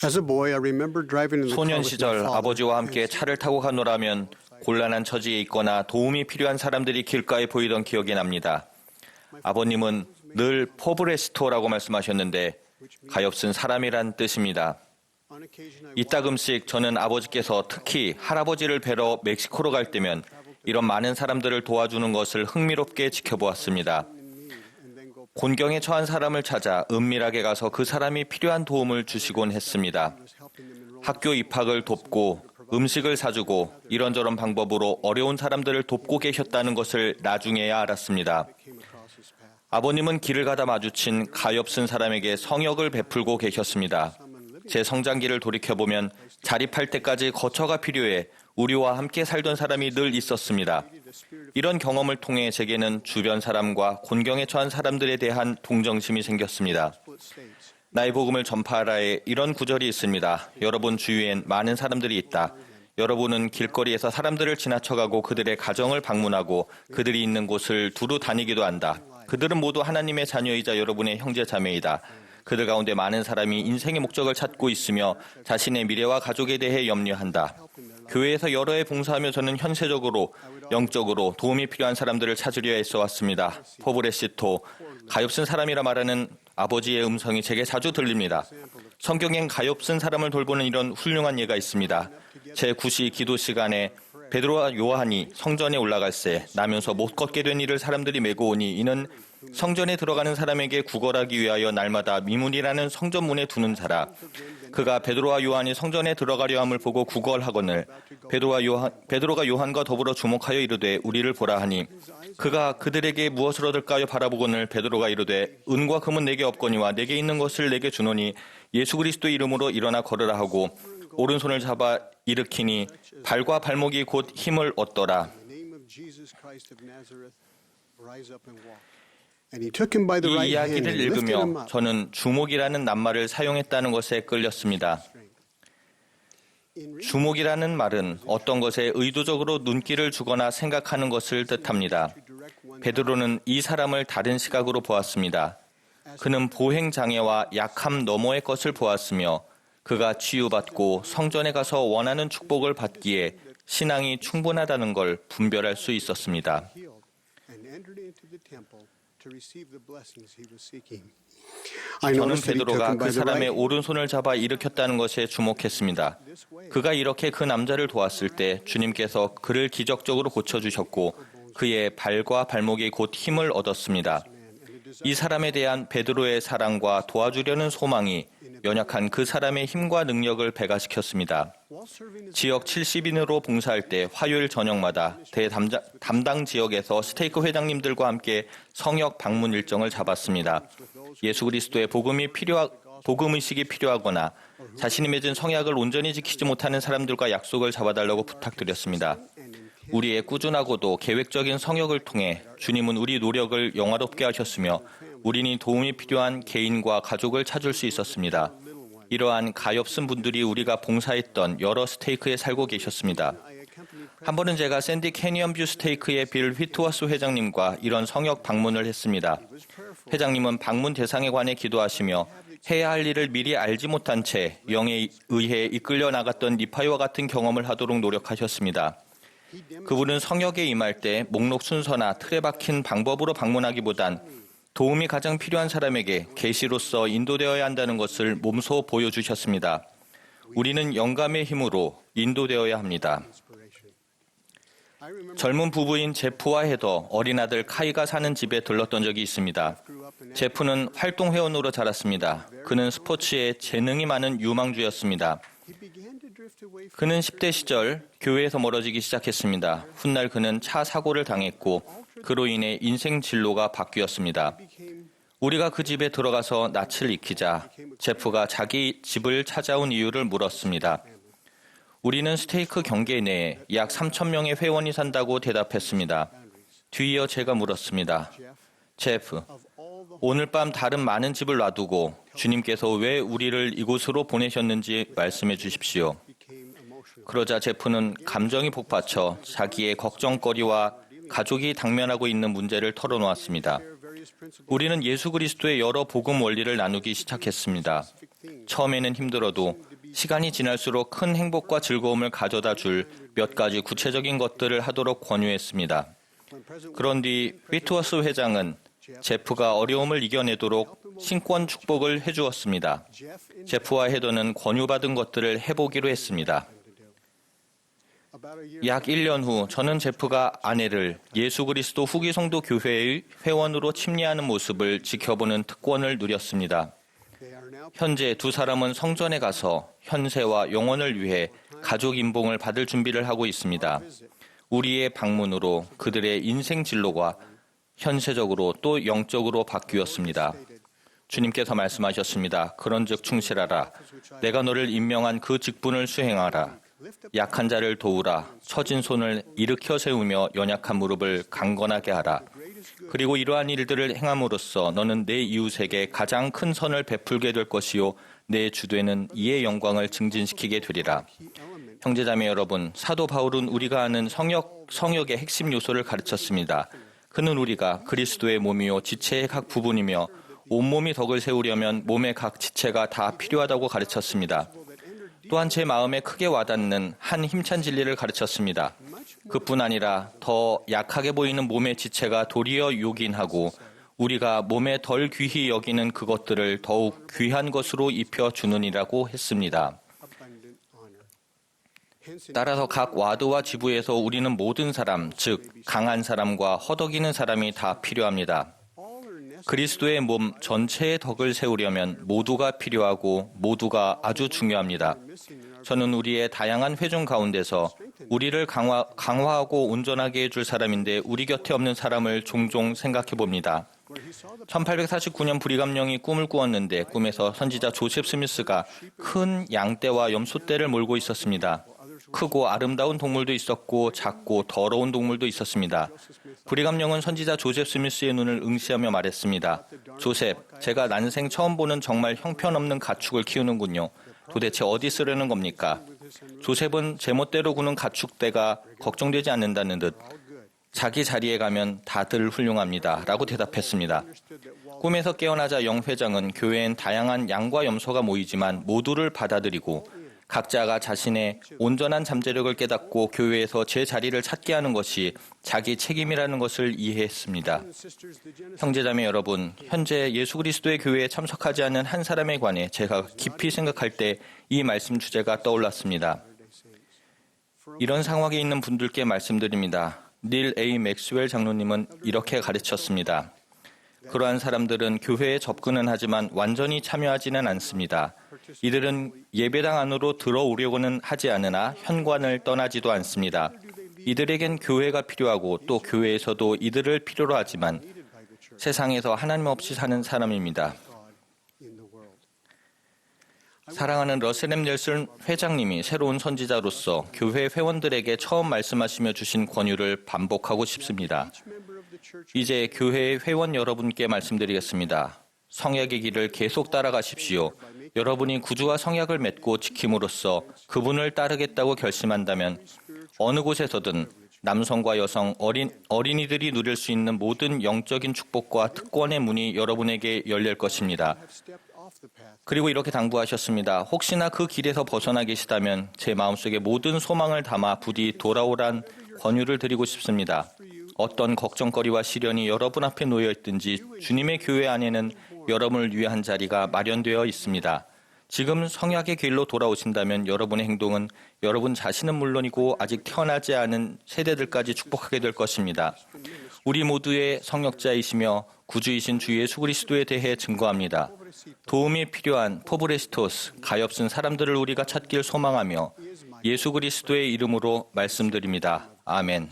As a boy, I remember driving in the car 소년 with my 시절 father. 아버지와 함께 차를 타고 가노라면 곤란한 처지에 있거나 도움이 필요한 사람들이 길가에 보이던 기억이 납니다. 아버님은 늘 포브레스토라고 말씀하셨는데 가엾은 사람이란 뜻입니다. 이따금씩 저는 아버지께서 특히 할아버지를 뵈러 멕시코로 갈 때면 이런 많은 사람들을 도와주는 것을 흥미롭게 지켜보았습니다. 곤경에 처한 사람을 찾아 은밀하게 가서 그 사람이 필요한 도움을 주시곤 했습니다. 학교 입학을 돕고 음식을 사주고 이런저런 방법으로 어려운 사람들을 돕고 계셨다는 것을 나중에야 알았습니다. 아버님은 길을 가다 마주친 가엾은 사람에게 성역을 베풀고 계셨습니다. 제 성장기를 돌이켜보면 자립할 때까지 거처가 필요해 우리와 함께 살던 사람이 늘 있었습니다. 이런 경험을 통해 제게는 주변 사람과 곤경에 처한 사람들에 대한 동정심이 생겼습니다. 나의 복음을 전파하라에 이런 구절이 있습니다. 여러분 주위엔 많은 사람들이 있다. 여러분은 길거리에서 사람들을 지나쳐가고 그들의 가정을 방문하고 그들이 있는 곳을 두루 다니기도 한다. 그들은 모두 하나님의 자녀이자 여러분의 형제 자매이다. 그들 가운데 많은 사람이 인생의 목적을 찾고 있으며 자신의 미래와 가족에 대해 염려한다. 교회에서 여러 해 봉사하며 저는 현세적으로, 영적으로 도움이 필요한 사람들을 찾으려 애써 왔습니다. 포브레시토, 가엾은 사람이라 말하는 아버지의 음성이 제게 자주 들립니다. 성경엔 가엾은 사람을 돌보는 이런 훌륭한 예가 있습니다. 제9시 기도 시간에 베드로와 요한이 성전에 올라갈새 나면서 못 걷게 된 이를 사람들이 메고 오니 이는 성전에 들어가는 사람에게 구걸하기 위하여 날마다 미문이라는 성전문에 두는 자라. 그가 베드로와 요한이 성전에 들어가려 함을 보고 구걸하거늘 베드로가 요한과 더불어 주목하여 이르되 우리를 보라 하니 그가 그들에게 무엇을 얻을까요 바라보거늘 베드로가 이르되 은과 금은 내게 없거니와 내게 있는 것을 내게 주노니 예수 그리스도의 이름으로 일어나 걸으라 하고 오른손을 잡아 일으키니 발과 발목이 곧 힘을 얻더라. 이 이야기를 읽으며 저는 주목이라는 낱말을 사용했다는 것에 끌렸습니다. 주목이라는 말은 어떤 것에 의도적으로 눈길을 주거나 생각하는 것을 뜻합니다. 베드로는 이 사람을 다른 시각으로 보았습니다. 그는 보행장애와 약함 너머의 것을 보았으며 그가 치유받고 성전에 가서 원하는 축복을 받기에 신앙이 충분하다는 걸 분별할 수 있었습니다. 저는 베드로가 그 사람의 오른손을 잡아 일으켰다는 것에 주목했습니다. 그가 이렇게 그 남자를 도왔을 때 주님께서 그를 기적적으로 고쳐주셨고 그의 발과 발목이 곧 힘을 얻었습니다. 이 사람에 대한 베드로의 사랑과 도와주려는 소망이 연약한 그 사람의 힘과 능력을 배가시켰습니다. 지역 70인으로 봉사할 때 화요일 저녁마다 담당 지역에서 스테이크 회장님들과 함께 성역 방문 일정을 잡았습니다. 예수 그리스도의 복음의식이 필요하거나 자신이 맺은 성약을 온전히 지키지 못하는 사람들과 약속을 잡아달라고 부탁드렸습니다. 우리의 꾸준하고도 계획적인 성역을 통해 주님은 우리 노력을 영화롭게 하셨으며 우리는 도움이 필요한 개인과 가족을 찾을 수 있었습니다. 이러한 가엾은 분들이 우리가 봉사했던 여러 스테이크에 살고 계셨습니다. 한 번은 제가 샌디 캐니언 뷰 스테이크의 빌 휘트워스 회장님과 이런 성역 방문을 했습니다. 회장님은 방문 대상에 관해 기도하시며 해야 할 일을 미리 알지 못한 채 영에 의해 이끌려 나갔던 니파이와 같은 경험을 하도록 노력하셨습니다. 그분은 성역에 임할 때 목록 순서나 틀에 박힌 방법으로 방문하기보단 도움이 가장 필요한 사람에게 계시로서 인도되어야 한다는 것을 몸소 보여주셨습니다. 우리는 영감의 힘으로 인도되어야 합니다. 젊은 부부인 제프와 헤더, 어린 아들 카이가 사는 집에 들렀던 적이 있습니다. 제프는 활동회원으로 자랐습니다. 그는 스포츠에 재능이 많은 유망주였습니다. 그는 10대 시절 교회에서 멀어지기 시작했습니다. 훗날 그는 차 사고를 당했고 그로 인해 인생 진로가 바뀌었습니다. 우리가 그 집에 들어가서 낯을 익히자 제프가 자기 집을 찾아온 이유를 물었습니다. 우리는 스테이크 경계 내에 약 3,000명의 회원이 산다고 대답했습니다. 뒤이어 제가 물었습니다. 제프, 오늘 밤 다른 많은 집을 놔두고 주님께서 왜 우리를 이곳으로 보내셨는지 말씀해 주십시오. 그러자 제프는 감정이 복받쳐 자기의 걱정거리와 가족이 당면하고 있는 문제를 털어놓았습니다. 우리는 예수 그리스도의 여러 복음 원리를 나누기 시작했습니다. 처음에는 힘들어도 시간이 지날수록 큰 행복과 즐거움을 가져다 줄 몇 가지 구체적인 것들을 하도록 권유했습니다. 그런 뒤 휘트워스 회장은 제프가 어려움을 이겨내도록 신권 축복을 해주었습니다. 제프와 헤더는 권유받은 것들을 해보기로 했습니다. 약 1년 후 저는 제프가 아내를 예수 그리스도 후기 성도 교회의 회원으로 침례하는 모습을 지켜보는 특권을 누렸습니다. 현재 두 사람은 성전에 가서 현세와 영원을 위해 가족 임봉을 받을 준비를 하고 있습니다. 우리의 방문으로 그들의 인생 진로가 현세적으로 또 영적으로 바뀌었습니다. 주님께서 말씀하셨습니다. 그런즉 충실하라. 내가 너를 임명한 그 직분을 수행하라. 약한 자를 도우라. 처진 손을 일으켜 세우며 연약한 무릎을 강건하게 하라. 그리고 이러한 일들을 행함으로써 너는 내 이웃에게 가장 큰 선을 베풀게 될 것이요 내 주되는 이의 영광을 증진시키게 되리라. 형제자매 여러분, 사도 바울은 우리가 아는 성역의 핵심 요소를 가르쳤습니다. 그는 우리가 그리스도의 몸이요 지체의 각 부분이며 온몸이 덕을 세우려면 몸의 각 지체가 다 필요하다고 가르쳤습니다. 또한 제 마음에 크게 와닿는 한 힘찬 진리를 가르쳤습니다. 그뿐 아니라 더 약하게 보이는 몸의 지체가 도리어 요긴하고 우리가 몸에 덜 귀히 여기는 그것들을 더욱 귀한 것으로 입혀주느니라고 했습니다. 따라서 각 와드와 지부에서 우리는 모든 사람, 즉 강한 사람과 허덕이는 사람이 다 필요합니다. 그리스도의 몸 전체의 덕을 세우려면 모두가 필요하고 모두가 아주 중요합니다. 저는 우리의 다양한 회중 가운데서 우리를 강화하고 온전하게 해줄 사람인데 우리 곁에 없는 사람을 종종 생각해 봅니다. 1849년 브리감령이 꿈을 꾸었는데 꿈에서 선지자 조셉 스미스가 큰 양떼와 염소떼를 몰고 있었습니다. 크고 아름다운 동물도 있었고 작고 더러운 동물도 있었습니다. 브리감령은 선지자 조셉 스미스의 눈을 응시하며 말했습니다. 조셉, 제가 난생 처음 보는 정말 형편없는 가축을 키우는군요. 도대체 어디 쓰려는 겁니까? 조셉은 제멋대로 구는 가축대가 걱정되지 않는다는 듯 자기 자리에 가면 다들 훌륭합니다. 라고 대답했습니다. 꿈에서 깨어나자 영 회장은 교회엔 다양한 양과 염소가 모이지만 모두를 받아들이고 각자가 자신의 온전한 잠재력을 깨닫고 교회에서 제 자리를 찾게 하는 것이 자기 책임이라는 것을 이해했습니다. 형제자매 여러분, 현재 예수 그리스도의 교회에 참석하지 않는 한 사람에 관해 제가 깊이 생각할 때 이 말씀 주제가 떠올랐습니다. 이런 상황에 있는 분들께 말씀드립니다. 닐 A. 맥스웰 장로님은 이렇게 가르쳤습니다. 그러한 사람들은 교회에 접근은 하지만 완전히 참여하지는 않습니다. 이들은 예배당 안으로 들어오려고는 하지 않으나 현관을 떠나지도 않습니다. 이들에겐 교회가 필요하고 또 교회에서도 이들을 필요로 하지만 세상에서 하나님 없이 사는 사람입니다. 사랑하는 러셀 M. 넬슨 회장님이 새로운 선지자로서 교회 회원들에게 처음 말씀하시며 주신 권유를 반복하고 싶습니다. 이제 교회의 회원 여러분께 말씀드리겠습니다. 성약의 길을 계속 따라가십시오. 여러분이 구주와 성약을 맺고 지킴으로써 그분을 따르겠다고 결심한다면 어느 곳에서든 남성과 여성, 어린이들이 누릴 수 있는 모든 영적인 축복과 특권의 문이 여러분에게 열릴 것입니다. 그리고 이렇게 당부하셨습니다. 혹시나 그 길에서 벗어나 계시다면 제 마음속에 모든 소망을 담아 부디 돌아오란 권유를 드리고 싶습니다. 어떤 걱정거리와 시련이 여러분 앞에 놓여 있든지 주님의 교회 안에는 여러분을 위한 자리가 마련되어 있습니다. 지금 성약의 길로 돌아오신다면 여러분의 행동은 여러분 자신은 물론이고 아직 태어나지 않은 세대들까지 축복하게 될 것입니다. 우리 모두의 성역자이시며 구주이신 주 예수 그리스도에 대해 증거합니다. 도움이 필요한 포브레스토스, 가엾은 사람들을 우리가 찾길 소망하며 예수 그리스도의 이름으로 말씀드립니다. 아멘.